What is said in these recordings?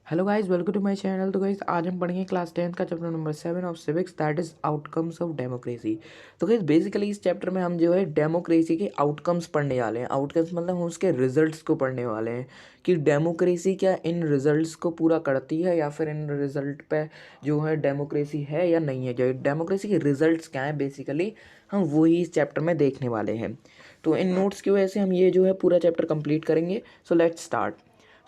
Hello guys, welcome to my channel. तो guys आज हम पढ़ेंगे क्लास 10th का chapter number 7 of civics, that is outcomes of democracy. तो गाइस बेसिकली इस चैप्टर में हम जो है डेमोक्रेसी के आउटकम्स पढ़ने वाले हैं। आउटकम्स मतलब हम उसके रिजल्ट्स को पढ़ने वाले हैं कि डेमोक्रेसी क्या इन रिजल्ट्स को पूरा करती है या फिर इन रिजल्ट पे जो है डेमोक्रेसी है या नहीं है। जो डेमोक्रेसी के रिजल्ट्स क्या हैं बेसिकली हम वही इस चैप्टर में देखने वाले हैं। तो इन नोट्स की वजह से हम ये जो है पूरा चैप्टर कंप्लीट करेंगे। So let's start.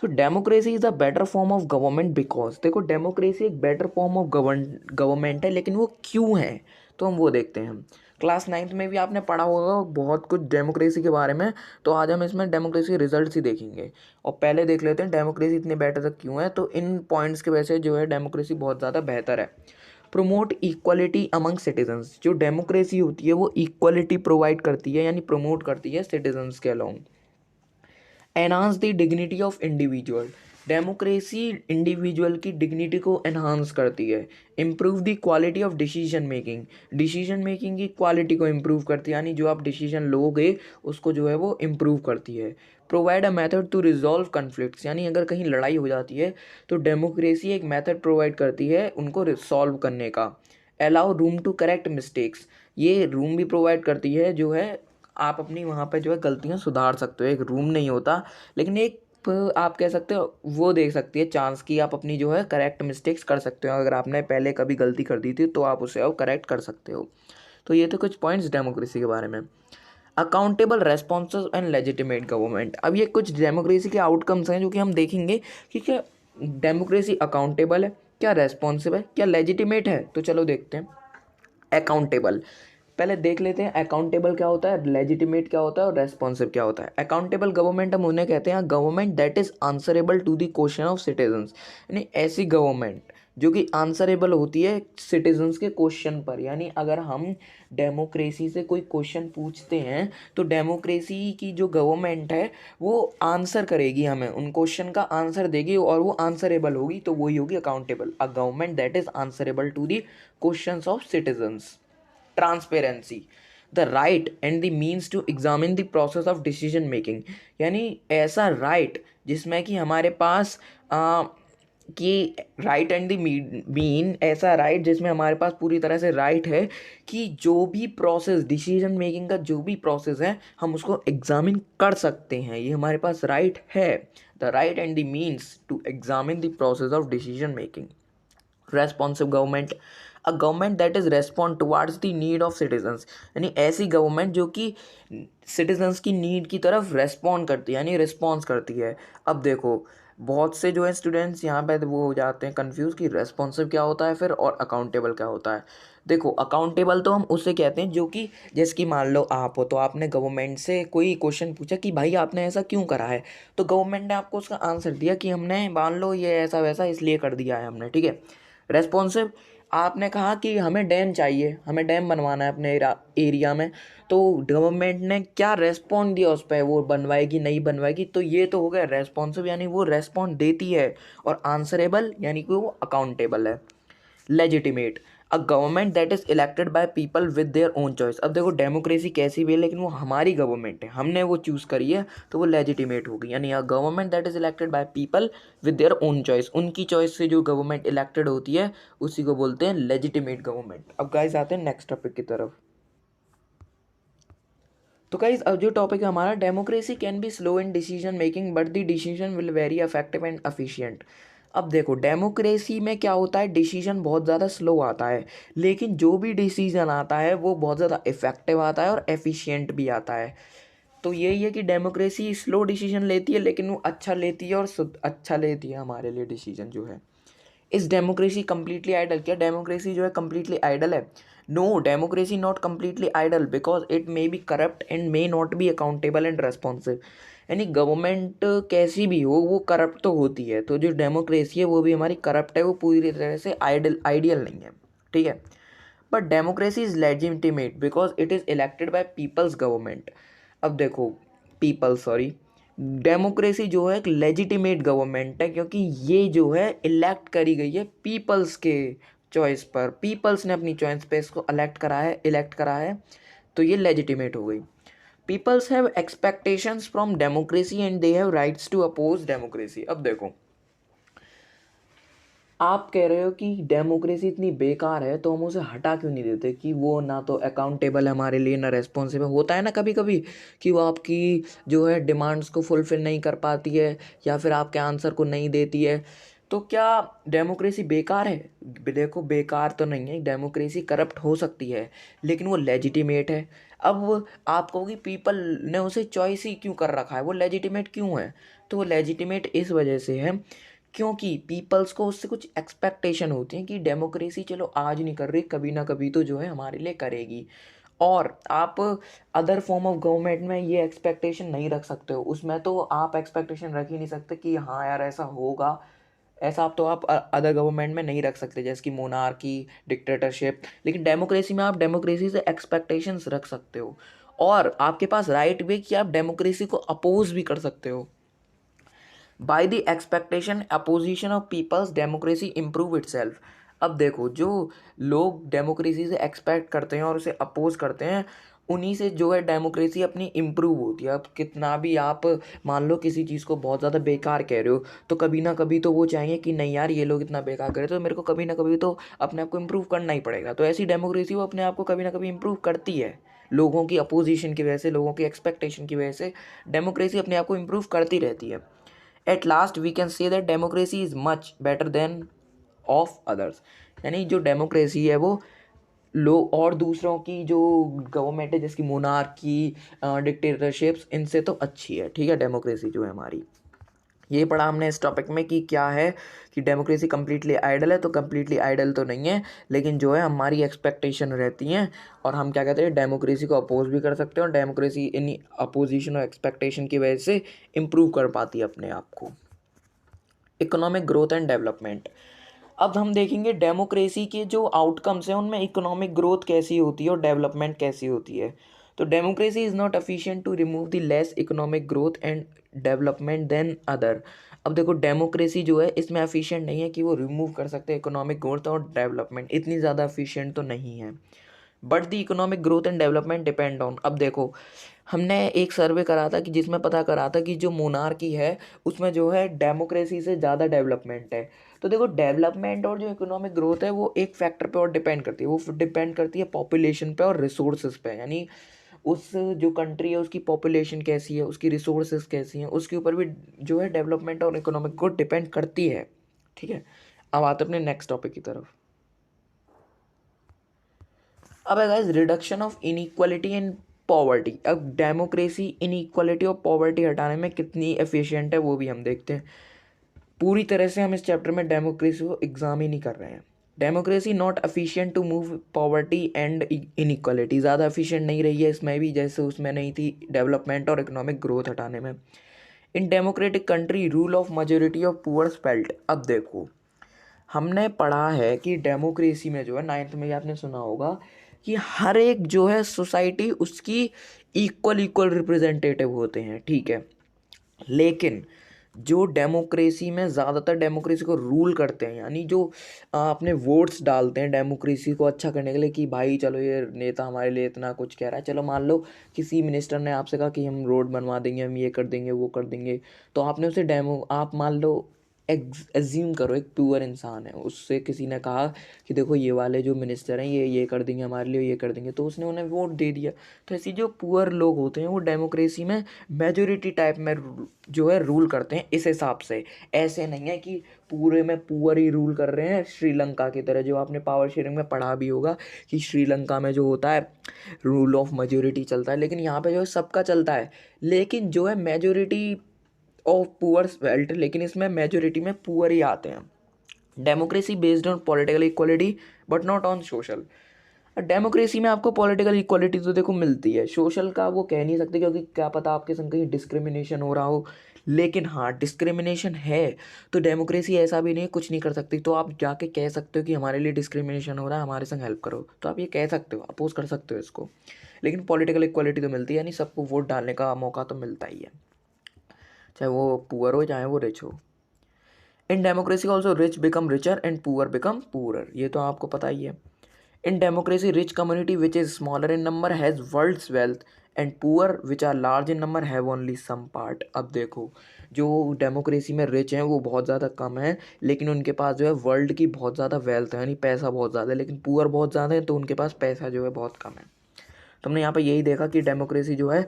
So democracy is a better form of government because देखो डेमोक्रेसी एक बेटर फॉर्म ऑफ गवर्नमेंट है, लेकिन वो क्यों है तो हम वो देखते हैं। क्लास 9th में भी आपने पढ़ा होगा बहुत कुछ डेमोक्रेसी के बारे में। तो आज हम इसमें डेमोक्रेसी के रिजल्ट्स ही देखेंगे और पहले देख लेते हैं डेमोक्रेसी इतनी बेटर क्यों है। तो इन पॉइंट्स की वजह से जो है डेमोक्रेसी बहुत ज़्यादा बेहतर है। प्रोमोट इक्वलिटी अमंग सिटीजन्स, जो डेमोक्रेसी होती है वो इक्वलिटी प्रोवाइड करती है यानी प्रमोट करती है सिटीजन्स के along. Enhance the dignity of individual, democracy individual की डिग्निटी को एनहांस करती है। Improve the quality of decision making, decision making की क्वालिटी को इम्प्रूव करती है यानी जो आप डिसीजन लोगे उसको जो है वो इम्प्रूव करती है। Provide a method to resolve conflicts, यानी अगर कहीं लड़ाई हो जाती है तो डेमोक्रेसी एक मेथड प्रोवाइड करती है उनको सॉल्व करने का। Allow room to correct mistakes, ये रूम भी प्रोवाइड करती है जो है आप अपनी वहाँ पे जो है गलतियाँ सुधार सकते हो। एक रूम नहीं होता लेकिन एक आप कह सकते हो वो देख सकती है चांस की आप अपनी जो है करेक्ट मिस्टेक्स कर सकते हो। अगर आपने पहले कभी गलती कर दी थी तो आप उसे अब करेक्ट कर सकते हो। तो ये तो कुछ पॉइंट्स डेमोक्रेसी के बारे में। Accountable responsive and legitimate government, अब ये कुछ डेमोक्रेसी के आउटकम्स हैं जो कि हम देखेंगे कि क्या डेमोक्रेसी अकाउंटेबल है, क्या रेस्पॉन्सिव है, क्या लेजिटिमेट है। तो चलो देखते हैं। अकाउंटेबल, पहले देख लेते हैं अकाउंटेबल क्या होता है, लेजिटिमेट क्या होता है और रेस्पॉन्सिव क्या होता है। अकाउंटेबल गवर्नमेंट हम उन्हें कहते हैं government that is answerable to the question of citizens, यानी ऐसी गवर्नमेंट जो कि आंसरेबल होती है सिटीजन्स के क्वेश्चन पर। यानी अगर हम डेमोक्रेसी से कोई क्वेश्चन पूछते हैं तो डेमोक्रेसी की जो गवर्नमेंट है वो आंसर करेगी, हमें उन क्वेश्चन का आंसर देगी और वो आंसरेबल होगी, तो वही होगी accountable. A government that is answerable to the questions of citizens. Transparency, the right and the means to examine the process of decision making, यानी ऐसा राइट जिसमें कि हमारे पास कि राइट एंड द मीन, ऐसा राइट जिसमें हमारे पास पूरी तरह से राइट है कि जो भी प्रोसेस डिसीजन मेकिंग का जो भी प्रोसेस है हम उसको एग्जामिन कर सकते हैं, ये हमारे पास राइट है। The right and the means to examine the process of decision making. Responsive government, a government that is respond towards the need of citizens, यानी ऐसी गवर्नमेंट जो कि सिटीजन्स की नीड की तरफ रेस्पॉन्ड करती है यानी रिस्पॉन्स करती है। अब देखो बहुत से जो है स्टूडेंट्स यहाँ पे वो हो जाते हैं कंफ्यूज कि रेस्पॉन्सिव क्या होता है फिर और अकाउंटेबल क्या होता है। देखो अकाउंटेबल तो हम उसे कहते हैं जो कि जैसे कि मान लो आप हो तो आपने गवर्नमेंट से कोई क्वेश्चन पूछा कि भाई आपने ऐसा क्यों करा है, तो गवर्नमेंट ने आपको उसका आंसर दिया कि हमने मान लो ये ऐसा वैसा इसलिए कर दिया है हमने, ठीक है। रेस्पॉन्सिव, आपने कहा कि हमें डैम चाहिए, हमें डैम बनवाना है अपने एरिया में, तो गवर्नमेंट ने क्या रेस्पॉन्ड दिया उस पर, वो बनवाएगी नहीं बनवाएगी, तो ये तो हो गया रेस्पॉन्सिव यानी वो रेस्पॉन्ड देती है। और आंसरेबल यानी कि वो अकाउंटेबल है। Legitimate, a government that is elected by people with their own choice, अब देखो डेमोक्रेसी कैसी भी है लेकिन वो हमारी गवर्नमेंट है, हमने वो चूज़ करी है तो वो लेजिटिमेट होगी। यानी अ government that is elected by people with their own choice, उनकी चॉइस से जो गवर्नमेंट इलेक्टेड होती है उसी को बोलते हैं लेजिटिमेट गवर्नमेंट। अब गाइस आते हैं नेक्स्ट टॉपिक की तरफ। तो गाइज अब जो टॉपिक है हमारा, democracy can be slow in decision making but the decision will very effective and efficient. अब देखो डेमोक्रेसी में क्या होता है, डिसीजन बहुत ज़्यादा स्लो आता है लेकिन जो भी डिसीजन आता है वो बहुत ज़्यादा इफेक्टिव आता है और एफिशिएंट भी आता है। तो यही है कि डेमोक्रेसी स्लो डिसीजन लेती है लेकिन वो अच्छा लेती है और अच्छा लेती है हमारे लिए डिसीजन जो है। इस डेमोक्रेसी कम्प्लीटली आइडल, क्या डेमोक्रेसी जो है कम्प्लीटली आइडल है? No, democracy not completely ideal because it may be corrupt and may not be accountable and responsive, यानी गवर्नमेंट कैसी भी हो वो करप्ट तो होती है, तो जो डेमोक्रेसी है वो भी हमारी करप्ट है, वो पूरी तरह से आइडियल नहीं है, ठीक है। But democracy is legitimate because it is elected by peoples government. अब देखो पीपल सॉरी, डेमोक्रेसी जो है एक लेजिटिमेट गवर्नमेंट है क्योंकि ये जो है इलेक्ट करी गई है पीपल्स के चॉइस पर, पीपल्स ने अपनी चॉइस पे इसको इलेक्ट करा है, तो ये लेजिटिमेट हो गई। Peoples have expectations from democracy and they have rights to oppose democracy. अब देखो आप कह रहे हो कि डेमोक्रेसी इतनी बेकार है तो हम उसे हटा क्यों नहीं देते, कि वो ना तो अकाउंटेबल है हमारे लिए, ना रेस्पॉन्सिबल। होता है ना कभी कभी कि वो आपकी जो है डिमांड्स को फुलफिल नहीं कर पाती है, या फिर आपके आंसर को नहीं देती है। तो क्या डेमोक्रेसी बेकार है? देखो, बेकार तो नहीं है, डेमोक्रेसी करप्ट हो सकती है, लेकिन वो लेजिटिमेट है। अब आप कहोगे पीपल ने उसे चॉइस ही क्यों कर रखा है, वो लेजिटिमेट क्यों है? तो वो लेजिटिमेट इस वजह से है क्योंकि पीपल्स को उससे कुछ एक्सपेक्टेशन होती है कि डेमोक्रेसी चलो आज नहीं कर रही, कभी ना कभी तो जो है हमारे लिए करेगी। और आप अदर फॉर्म ऑफ गवर्नमेंट में ये एक्सपेक्टेशन नहीं रख सकते हो, उसमें तो आप एक्सपेक्टेशन रख ही नहीं सकते कि हाँ यार ऐसा होगा। ऐसा आप अदर गवर्नमेंट में नहीं रख सकते, जैसे कि मोनार्की, डिक्टेटरशिप। लेकिन डेमोक्रेसी में आप डेमोक्रेसी से एक्सपेक्टेशंस रख सकते हो, और आपके पास राइट भी कि आप डेमोक्रेसी को अपोज भी कर सकते हो। By the expectation opposition of peoples democracy improve itself. अब देखो, जो लोग डेमोक्रेसी से एक्सपेक्ट करते हैं और उसे अपोज करते हैं, उन्हीं से जो है डेमोक्रेसी अपनी इम्प्रूव होती है। अब कितना भी आप मान लो किसी चीज़ को बहुत ज़्यादा बेकार कह रहे हो, तो कभी ना कभी तो वो चाहेंगे कि नहीं यार ये लोग इतना बेकार करे, तो मेरे को कभी ना कभी तो अपने आप को इम्प्रूव करना ही पड़ेगा। तो ऐसी डेमोक्रेसी वो अपने आप को कभी ना कभी इम्प्रूव करती है। लोगों की अपोजिशन की वजह से, लोगों की एक्सपेक्टेशन की वजह से डेमोक्रेसी अपने आप को इम्प्रूव करती रहती है। At last we can say that democracy is much better than of others. यानी जो डेमोक्रेसी है वो लोग और दूसरों की जो गवर्नमेंट है, जैसे कि मोनार्की, डिक्टेटरशिप्स, इनसे तो अच्छी है। ठीक है, डेमोक्रेसी जो है हमारी। ये पढ़ा हमने इस टॉपिक में कि क्या है कि डेमोक्रेसी कम्प्लीटली आइडल है, तो कम्प्लीटली आइडल तो नहीं है, लेकिन जो है हमारी एक्सपेक्टेशन रहती हैं, और हम क्या कहते हैं डेमोक्रेसी को अपोज भी कर सकते हैं, और डेमोक्रेसी इन अपोजिशन और एक्सपेक्टेशन की वजह से इम्प्रूव कर पाती है अपने आप को। Economic growth and development. अब हम देखेंगे डेमोक्रेसी के जो आउटकम्स हैं उनमें इकोनॉमिक ग्रोथ कैसी होती है और डेवलपमेंट कैसी होती है। तो democracy is not efficient to remove the less economic growth and development than other. अब देखो, डेमोक्रेसी जो है इसमें एफिशिएंट नहीं है कि वो रिमूव कर सकते हैं इकोनॉमिक ग्रोथ और डेवलपमेंट, इतनी ज़्यादा एफिशिएंट तो नहीं है। But the economic growth and development depend on. अब देखो, हमने एक सर्वे करा था कि जिसमें पता करा था कि जो मोनार्की है उसमें जो है डेमोक्रेसी से ज़्यादा डेवलपमेंट है। तो देखो, डेवलपमेंट और जो इकोनॉमिक ग्रोथ है वो एक फैक्टर पे और डिपेंड करती है, वो डिपेंड करती है पॉपुलेशन पे और रिसोर्सेज पे। यानी उस जो कंट्री है उसकी पॉपुलेशन कैसी है, उसकी रिसोर्सेज कैसी हैं, उसके ऊपर भी जो है डेवलपमेंट और इकोनॉमिक ग्रोथ डिपेंड करती है। ठीक है, अब आते अपने नेक्स्ट टॉपिक की तरफ। अब है guys reduction of inequality and poverty. अब डेमोक्रेसी इनइक्वालिटी और पॉवर्टी हटाने में कितनी एफिशिएंट है वो भी हम देखते हैं। पूरी तरह से हम इस चैप्टर में डेमोक्रेसी को एग्जाम ही नहीं कर रहे हैं। Democracy not efficient to move poverty and inequality. ज़्यादा एफिशिएंट नहीं रही है इसमें भी, जैसे उसमें नहीं थी डेवलपमेंट और इकोनॉमिक ग्रोथ हटाने में। इन democratic country rule of majority of poor felt. अब देखो, हमने पढ़ा है कि डेमोक्रेसी में जो है, नाइन्थ में ही आपने सुना होगा कि हर एक जो है सोसाइटी उसकी इक्वल इक्वल रिप्रेजेंटेटिव होते हैं। ठीक है, लेकिन जो डेमोक्रेसी में ज़्यादातर डेमोक्रेसी को रूल करते हैं, यानी जो अपने वोट्स डालते हैं डेमोक्रेसी को अच्छा करने के लिए, कि भाई चलो ये नेता हमारे लिए इतना कुछ कह रहा है, चलो मान लो किसी मिनिस्टर ने आपसे कहा कि हम रोड बनवा देंगे, हम ये कर देंगे, वो कर देंगे, तो आपने उसे आप मान लो एज्यूम करो एक पुअर इंसान है, उससे किसी ने कहा कि देखो ये वाले जो मिनिस्टर हैं ये कर देंगे हमारे लिए, ये कर देंगे, तो उसने उन्हें वोट दे दिया। तो ऐसी जो पुअर लोग होते हैं वो डेमोक्रेसी में मेजोरिटी टाइप में जो है रूल करते हैं इस हिसाब से। ऐसे नहीं है कि पूरे में पुअर ही रूल कर रहे हैं, श्रीलंका की तरह, जो आपने पावर शेयरिंग में पढ़ा भी होगा कि श्रीलंका में जो होता है रूल ऑफ मेजोरिटी चलता है, लेकिन यहाँ पे जो है सबका चलता है, लेकिन जो है मेजोरिटी ऑफ पुअर बेल्ट, लेकिन इसमें मेजोरिटी में पुअर ही आते हैं। Democracy based on political equality but not on social. Democracy में आपको पॉलिटिकल इक्वालिटी तो देखो मिलती है, सोशल का वो कह नहीं सकते, क्योंकि क्या पता आपके संग कहीं डिस्क्रिमिनेशन हो रहा हो। लेकिन हाँ, डिस्क्रिमिनेशन है तो डेमोक्रेसी ऐसा भी नहीं कुछ नहीं कर सकती। तो आप जाके कह सकते हो कि हमारे लिए डिस्क्रिमिनेशन हो रहा है, हमारे संग हेल्प करो, तो आप ये कह सकते हो, अपोज कर सकते हो इसको। लेकिन पॉलिटिकल इक्वालिटी तो मिलती है, यानी सबको वोट डालने का मौका तो मिलता ही है, चाहे वो पुअर हो चाहे वो रिच हो। In democracy also rich become richer and poor become poorer, ये तो आपको पता ही है। In democracy rich community which is smaller in number has world's wealth and poor which are large in number have only some part. अब देखो, जो democracy में रिच हैं वो बहुत ज़्यादा कम है, लेकिन उनके पास जो है वर्ल्ड की बहुत ज़्यादा वेल्थ है, यानी पैसा बहुत ज़्यादा है, लेकिन पुअर बहुत ज़्यादा है तो उनके पास पैसा जो है बहुत कम है। तो हमने यहाँ पे यही देखा कि डेमोक्रेसी जो है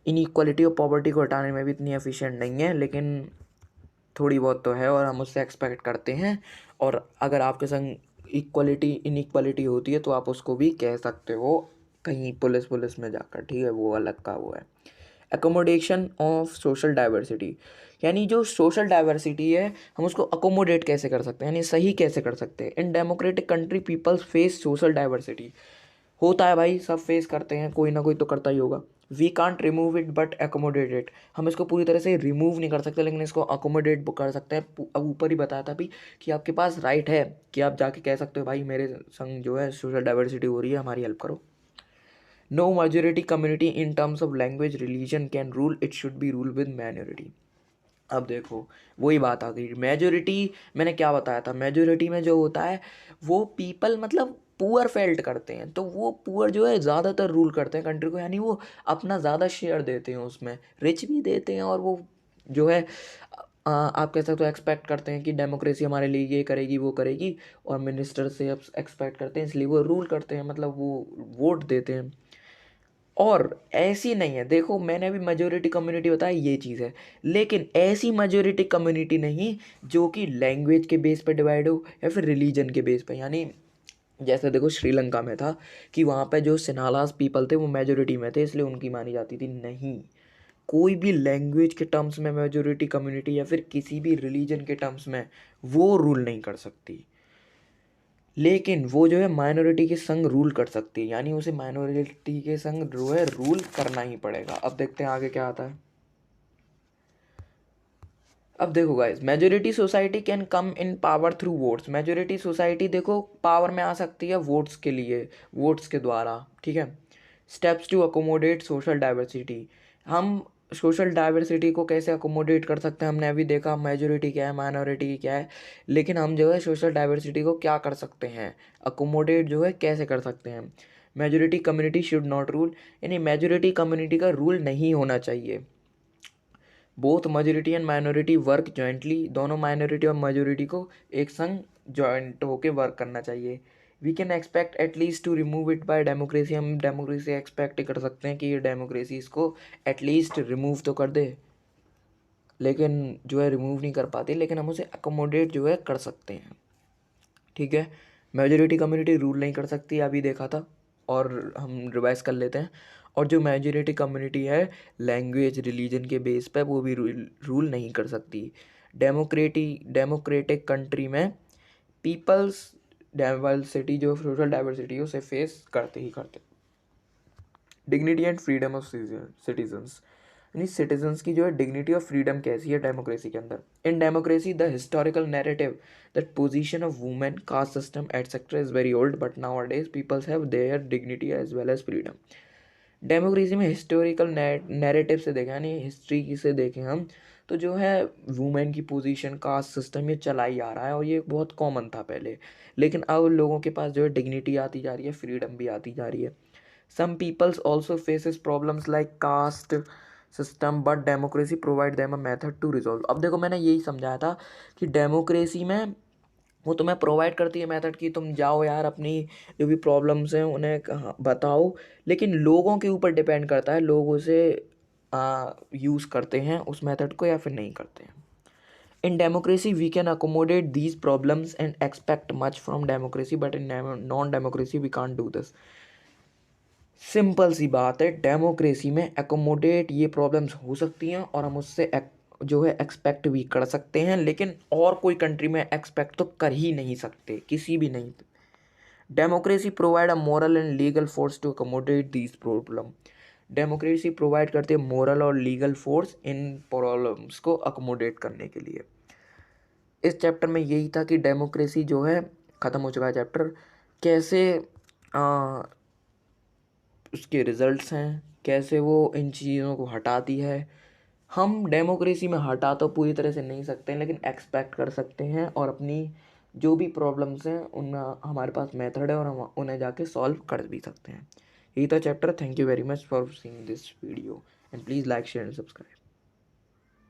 इनइक्वालिटी और पॉवर्टी को हटाने में भी इतनी एफिशिएंट नहीं है, लेकिन थोड़ी बहुत तो है और हम उससे एक्सपेक्ट करते हैं। और अगर आपके संग इक्वालिटी इनइक्वालिटी होती है तो आप उसको भी कह सकते हो कहीं पुलिस में जाकर, ठीक है, वो अलग का वो है। अकोमोडेशन ऑफ सोशल डाइवर्सिटी, यानी जो सोशल डाइवर्सिटी है हम उसको अकोमोडेट कैसे कर सकते हैं, यानी सही कैसे कर सकते हैं। In democratic country peoples face social diversity, होता है भाई, सब फेस करते हैं, कोई ना कोई तो करता ही होगा। We can't remove it but accommodate it, हम इसको पूरी तरह से रिमूव नहीं कर सकते लेकिन इसको अकोमोडेट कर सकते हैं। अब ऊपर ही बताया था भी कि आपके पास राइट है कि आप जाके कह सकते हो भाई मेरे संग जो है सोशल डाइवर्सिटी हो रही है, हमारी हेल्प करो। No majority community in terms of language religion can rule, it should be rule with minority. अब देखो वही बात आ गई, मेजोरिटी मैंने क्या बताया था, मेजोरिटी में जो होता है वो पीपल मतलब पुअर फेल्ट करते हैं, तो वो पुअर जो है ज़्यादातर रूल करते हैं कंट्री को, यानी वो अपना ज़्यादा शेयर देते हैं उसमें, रिच भी देते हैं और वो जो है आप कह सकते हो एक्सपेक्ट करते हैं कि डेमोक्रेसी हमारे लिए ये करेगी वो करेगी, और मिनिस्टर से अब एक्सपेक्ट करते हैं, इसलिए वो रूल करते हैं, मतलब वो वोट देते हैं। और ऐसी नहीं है, देखो मैंने अभी मेजोरिटी कम्युनिटी बताया ये चीज़ है, लेकिन ऐसी मेजोरिटी कम्युनिटी नहीं जो कि लैंग्वेज के बेस पे डिवाइड हो या फिर रिलीजन के बेस पे। यानी जैसे देखो श्रीलंका में था कि वहाँ पे जो सिनालास पीपल थे वो मेजोरिटी में थे इसलिए उनकी मानी जाती थी, नहीं, कोई भी लैंग्वेज के टर्म्स में मेजोरिटी कम्युनिटी या फिर किसी भी रिलीजन के टर्म्स में वो रूल नहीं कर सकती, लेकिन वो जो है माइनॉरिटी के संग रूल कर सकती है, यानी उसे माइनॉरिटी के संग जो है रूल करना ही पड़ेगा। अब देखते हैं आगे क्या आता है। अब देखो guys, majority society can come in power through votes, majority society देखो पावर में आ सकती है वोट्स के लिए, वोट्स के द्वारा, ठीक है। Steps to accommodate social diversity, हम सोशल डाइवर्सिटी को कैसे अकोमोडेट कर सकते हैं, हमने अभी देखा मेजोरिटी क्या है माइनॉरिटी क्या है, लेकिन हम जो है सोशल डाइवर्सिटी को क्या कर सकते हैं, अकोमोडेट जो है कैसे कर सकते हैं। Majority community should not rule, यानी मेजोरिटी कम्युनिटी का रूल नहीं होना चाहिए। Both majority and minority work jointly, दोनों माइनॉरिटी और मेजोरिटी को एक संग जॉइंट होके वर्क करना चाहिए। We can expect at least to remove it by democracy, हम डेमोक्रेसी से एक्सपेक्ट कर सकते हैं कि ये डेमोक्रेसी इसको एटलीस्ट रिमूव तो कर दे, लेकिन जो है रिमूव नहीं कर पाती, लेकिन हम उसे अकोमोडेट जो है कर सकते हैं, ठीक है। मेजोरिटी कम्युनिटी रूल नहीं कर सकती, अभी देखा था, और हम रिवाइज कर लेते हैं। और जो मेजोरिटी कम्युनिटी है लैंग्वेज रिलीजन के बेस पे वो भी रूल नहीं कर सकती। डेमोक्रेटिक कंट्री में पीपल्स डाइवर्सिटी, जो सोशल डाइवर्सिटी है उसे फेस करते ही करते। Dignity and freedom of citizens, यानी सिटीजन्स की जो है डिग्निटी और फ्रीडम कैसी है डेमोक्रेसी के अंदर। In democracy the historical narrative that position of women, caste system etcetera is very old but nowadays peoples have their dignity as well as freedom. Democracy में historical narrative से देखें, यानी history से देखें हम, तो जो है वुमेन की पोजीशन, कास्ट सिस्टम ये चला ही आ रहा है और ये बहुत कॉमन था पहले, लेकिन अब लोगों के पास जो है डिग्निटी आती जा रही है, फ्रीडम भी आती जा रही है। Some peoples also faces problems like caste system but democracy provide them a method to resolve। अब देखो मैंने यही समझाया था कि डेमोक्रेसी में वो तुम्हें प्रोवाइड करती है मेथड की, तुम जाओ यार अपनी जो भी प्रॉब्लम्स हैं उन्हें बताओ, लेकिन लोगों के ऊपर डिपेंड करता है, लोग उसे यूज़ करते हैं उस मेथड को या फिर नहीं करते हैं। In democracy we can accommodate these problems and expect much from democracy but in non-democracy we can't do this। Simple सी बात है, डेमोक्रेसी में एकोमोडेट ये प्रॉब्लम्स हो सकती हैं और हम उससे जो है एक्सपेक्ट भी कर सकते हैं, लेकिन और कोई कंट्री में एक्सपेक्ट तो कर ही नहीं सकते, किसी भी नहीं। Democracy provide a moral and legal force to accommodate this problem, democracy provide करती है मोरल और लीगल फोर्स इन प्रॉब्लम्स को अकोमोडेट करने के लिए। इस चैप्टर में यही था कि डेमोक्रेसी जो है ख़त्म हो चुका है चैप्टर, कैसे उसके रिजल्ट्स हैं, कैसे वो इन चीज़ों को हटाती है। हम डेमोक्रेसी में हटा तो पूरी तरह से नहीं सकते हैं, लेकिन एक्सपेक्ट कर सकते हैं और अपनी जो भी प्रॉब्लम्स हैं उन हमारे पास मेथड है और हम उन्हें जाके सॉल्व कर भी सकते हैं। यही था chapter. Thank you very much for seeing this video and please like share and subscribe.